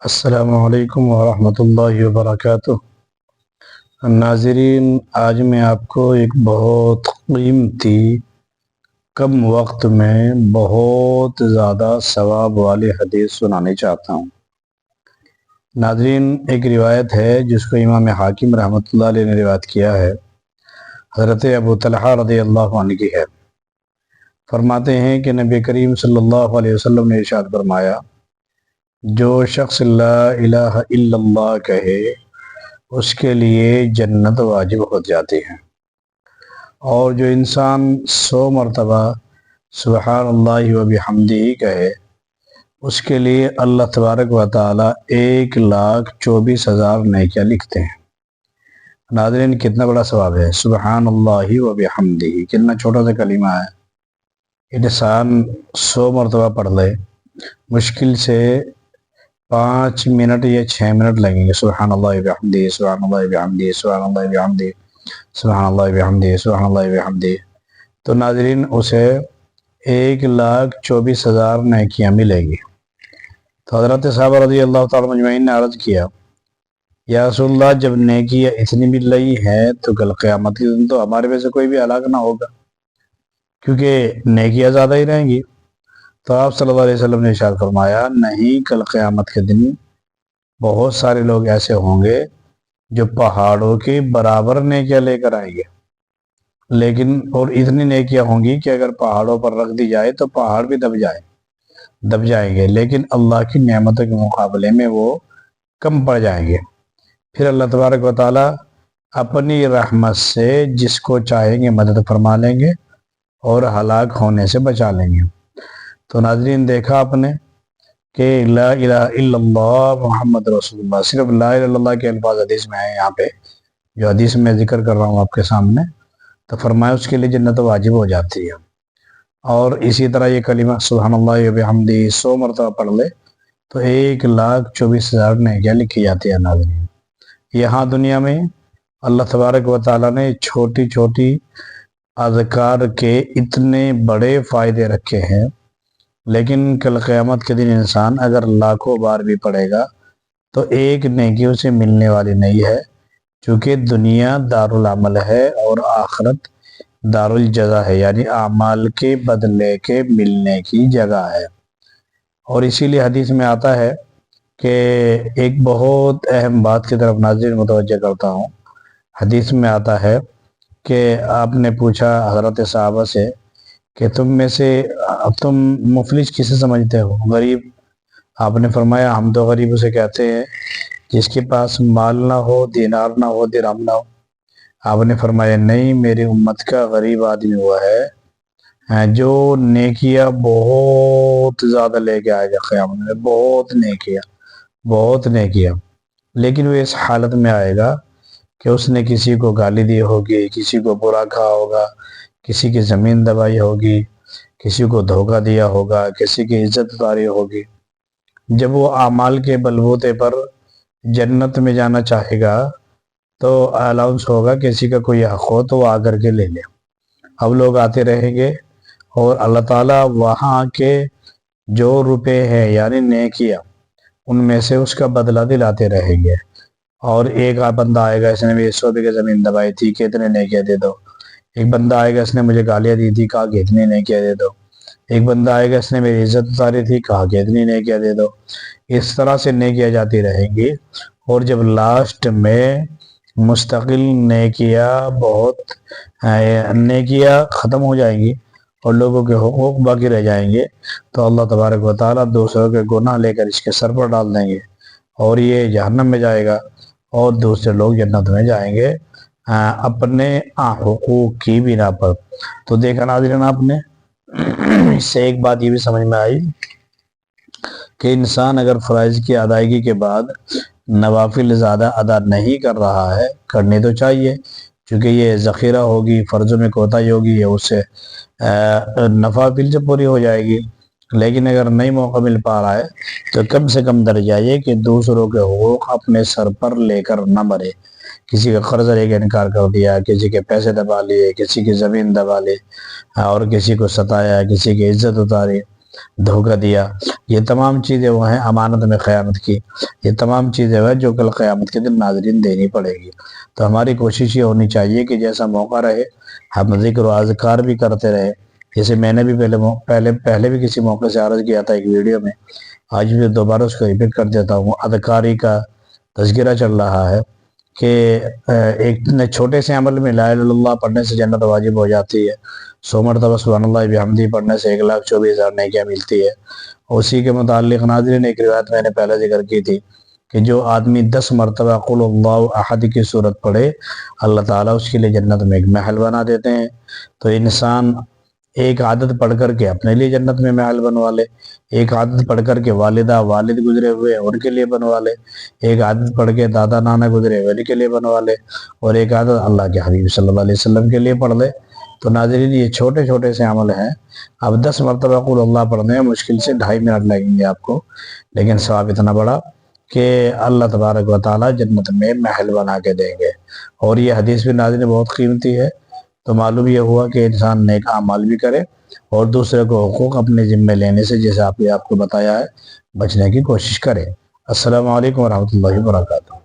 السلام علیکم ورحمۃ اللہ وبرکاتہ۔ ناظرین، آج میں آپ کو ایک بہت قیمتی، کم وقت میں بہت زیادہ ثواب والی حدیث سنانے چاہتا ہوں۔ ناظرین، ایک روایت ہے جس کو امام حاکم رحمۃ اللہ علیہ نے روایت کیا ہے، حضرت ابو طلحہ رضی اللہ عنہ کی ہے۔ فرماتے ہیں کہ نبی کریم صلی اللہ علیہ وسلم نے ارشاد فرمایا، جو شخص لا الہ الا اللہ کہے اس کے لیے جنت واجب ہو جاتی ہے، اور جو انسان 100 مرتبہ سبحان اللہ و بحمدہ کہے اس کے لیے اللہ تبارک و تعالی 1,24,000 نیکیاں لکھتے ہیں۔ ناظرین، کتنا بڑا ثواب ہے سبحان اللہ و بحمدہ، کتنا چھوٹا سا کلمہ ہے۔ انسان 100 مرتبہ پڑھ لے، مشکل سے 5 منٹ یا 6 منٹ لگیں گے۔ سبحان اللہ وبحمدہ، سبحان اللہ وبحمدہ، سبحان اللہ وبحمدہ، سبحان اللہ وبحمدہ، سبحان اللہ وبحمدہ، تو ناظرین اسے 1,24,000 نیکیاں ملے گی۔ تو حضرت صحابہ رضی اللہ تعالیٰ مجمعین نے عرض کیا، یا رسول اللہ، جب نیکیاں اتنی مل رہی ہیں تو کل قیامت کے دن تو ہمارے میں سے کوئی بھی ہلاک نہ ہوگا، کیونکہ نیکیاں زیادہ ہی رہیں گی۔ تو آپ صلی اللہ علیہ وسلم نے ارشاد فرمایا، نہیں، کل قیامت کے دن بہت سارے لوگ ایسے ہوں گے جو پہاڑوں کے برابر نیکیاں لے کر آئیں گے، لیکن اور اتنی نیکیاں ہوں گی کہ اگر پہاڑوں پر رکھ دی جائے تو پہاڑ بھی دب جائیں گے، لیکن اللہ کی نعمتوں کے مقابلے میں وہ کم پڑ جائیں گے۔ پھر اللہ تبارک و تعالی اپنی رحمت سے جس کو چاہیں گے مدد فرما لیں گے اور ہلاک ہونے سے بچا لیں گے۔ تو ناظرین، دیکھا آپ نے کہ لا الہ الا اللہ محمد رسول اللہ، صرف لا الہ الا اللہ کے الفاظ حدیث میں ہیں، یہاں پہ جو حدیث میں ذکر کر رہا ہوں آپ کے سامنے، تو فرمایا اس کے لیے جنت واجب ہو جاتی ہے۔ اور اسی طرح یہ کلمہ سبحان اللہ وبحمدہ 100 مرتبہ پڑھ لے تو 1,24,000 نیکیاں لکھی جاتی ہے۔ ناظرین، یہاں دنیا میں اللہ تبارک و تعالیٰ نے چھوٹی چھوٹی اذکار کے اتنے بڑے فائدے رکھے ہیں، لیکن کل قیامت کے دن انسان اگر لاکھوں بار بھی پڑھے گا تو ایک نیکی اسے ملنے والی نہیں ہے، چونکہ دنیا دارالعمل ہے اور آخرت دار الجزا ہے، یعنی اعمال کے بدلے کے ملنے کی جگہ ہے۔ اور اسی لیے حدیث میں آتا ہے کہ ایک بہت اہم بات کی طرف ناظرین متوجہ کرتا ہوں۔ حدیث میں آتا ہے کہ آپ نے پوچھا حضرت صحابہ سے کہ تم مفلس کسے سمجھتے ہو، غریب؟ آپ نے فرمایا، ہم تو غریب اسے کہتے ہیں جس کے پاس مال نہ ہو، دینار نہ ہو، درہم نہ ہو۔ آپ نے فرمایا، نہیں، میری امت کا غریب آدمی ہوا ہے جو نیکیاں بہت زیادہ لے کے آئے گا قیامت میں، بہت نیکیاں، لیکن وہ اس حالت میں آئے گا کہ اس نے کسی کو گالی دی ہوگی، کسی کو برا کہا ہوگا، کسی کی زمین دبائی ہوگی، کسی کو دھوکہ دیا ہوگا، کسی کی عزت اتاری ہوگی۔ جب وہ اعمال کے بلبوتے پر جنت میں جانا چاہے گا تو الاؤنس ہوگا، کسی کا کوئی حق ہو تو وہ آ کر کے لے لے۔ اب لوگ آتے رہیں گے اور اللہ تعالیٰ وہاں کے جو روپے ہیں یعنی نیکیاں، ان میں سے اس کا بدلہ دلاتے رہیں گے۔ اور ایک بندہ آئے گا، اس نے بھی 100 بیگھے زمین دبائی تھی کہ اتنے نیکیاں دے دو۔ ایک بندہ آئے گا، اس نے مجھے گالیاں دی تھی، کہا کہ اتنی نیکیاں دے دو۔ ایک بندہ آئے گا، اس نے میری عزت اتاری تھی، کہا کہ اتنی نیکیاں دے دو۔ اس طرح سے نیکیاں جاتی رہیں گی، اور جب لاسٹ میں مستقل نیکیاں ختم ہو جائیں گی اور لوگوں کے حقوق باقی رہ جائیں گے تو اللہ تبارک و تعالیٰ دوسروں کے گناہ لے کر اس کے سر پر ڈال دیں گے، اور یہ جہنم میں جائے گا اور دوسرے لوگ جنت میں جائیں گے اپنے حقوق کی بنا پر۔ تو دیکھا ناظرین آپ نے، اس سے ایک بات یہ بھی سمجھ میں آئی کہ انسان اگر فرائض کی ادائیگی کے بعد نوافل زیادہ ادا نہیں کر رہا ہے، کرنے تو چاہیے، چونکہ یہ ذخیرہ ہوگی، فرضوں میں کوتاہی ہوگی، یہ اس سے نوافل سے پوری ہو جائے گی۔ لیکن اگر نہیں موقع مل پا رہا ہے تو کم سے کم درجہ یہ کہ دوسروں کے حقوق اپنے سر پر لے کر نہ مرے۔ کسی کا قرض لے کے انکار کر دیا، کسی کے پیسے دبا لیے، کسی کی زمین دبا لی، اور کسی کو ستایا، کسی کی عزت اتاری، دھوکہ دیا، یہ تمام چیزیں وہ ہیں امانت میں خیانت کی، یہ تمام چیزیں وہ جو کل قیامت کے دن ناظرین دینی پڑے گی۔ تو ہماری کوشش یہ ہونی چاہیے کہ جیسا موقع رہے ہم ذکر و اذکار بھی کرتے رہے، جیسے میں نے بھی پہلے بھی کسی موقع سے عرض کیا تھا ایک ویڈیو میں، آج بھی دوبارہ اس کو ریپیٹ کر دیتا ہوں۔ اذکاری کا تذکرہ چل رہا ہے کہ ایک چھوٹے سے عمل میں لا الہ الا اللہ پڑھنے سے جنت واجب ہو جاتی ہے، 100 مرتبہ سبحان اللہ بحمدہ پڑھنے سے 1,24,000 نیکیاں ملتی ہے۔ اسی کے متعلق ناظرین ایک روایت میں نے پہلے ذکر کی تھی کہ جو آدمی 10 مرتبہ قل اللہ احد کی صورت پڑھے، اللہ تعالیٰ اس کے لیے جنت میں ایک محل بنا دیتے ہیں۔ تو انسان ایک عادت پڑھ کر کے اپنے لیے جنت میں محل بنوا لے، ایک عادت پڑھ کر کے والدہ والد گزرے ہوئے ان کے لیے بنوا لے، ایک عادت پڑھ کے دادا نانا گزرے ہوئے ان کے لیے بنوا لے، اور ایک عادت اللہ کے حبیب صلی اللہ علیہ وسلم کے لیے پڑھ لے۔ تو ناظرین یہ چھوٹے چھوٹے سے عمل ہیں۔ اب 10 مرتبہ قل اللہ پڑھنے میں مشکل سے 2.5 منٹ لگیں گے آپ کو، لیکن ثواب اتنا بڑا کہ اللہ تبارک و تعالیٰ جنت میں محل بنا کے دیں گے۔ اور یہ حدیث بھی ناظرین بہت قیمتی ہے۔ تو معلوم یہ ہوا کہ انسان نیک اعمال بھی کرے اور دوسرے کو حقوق اپنے ذمے لینے سے، جیسے آپ کو بتایا ہے، بچنے کی کوشش کرے۔ السلام علیکم ورحمۃ اللہ وبرکاتہ۔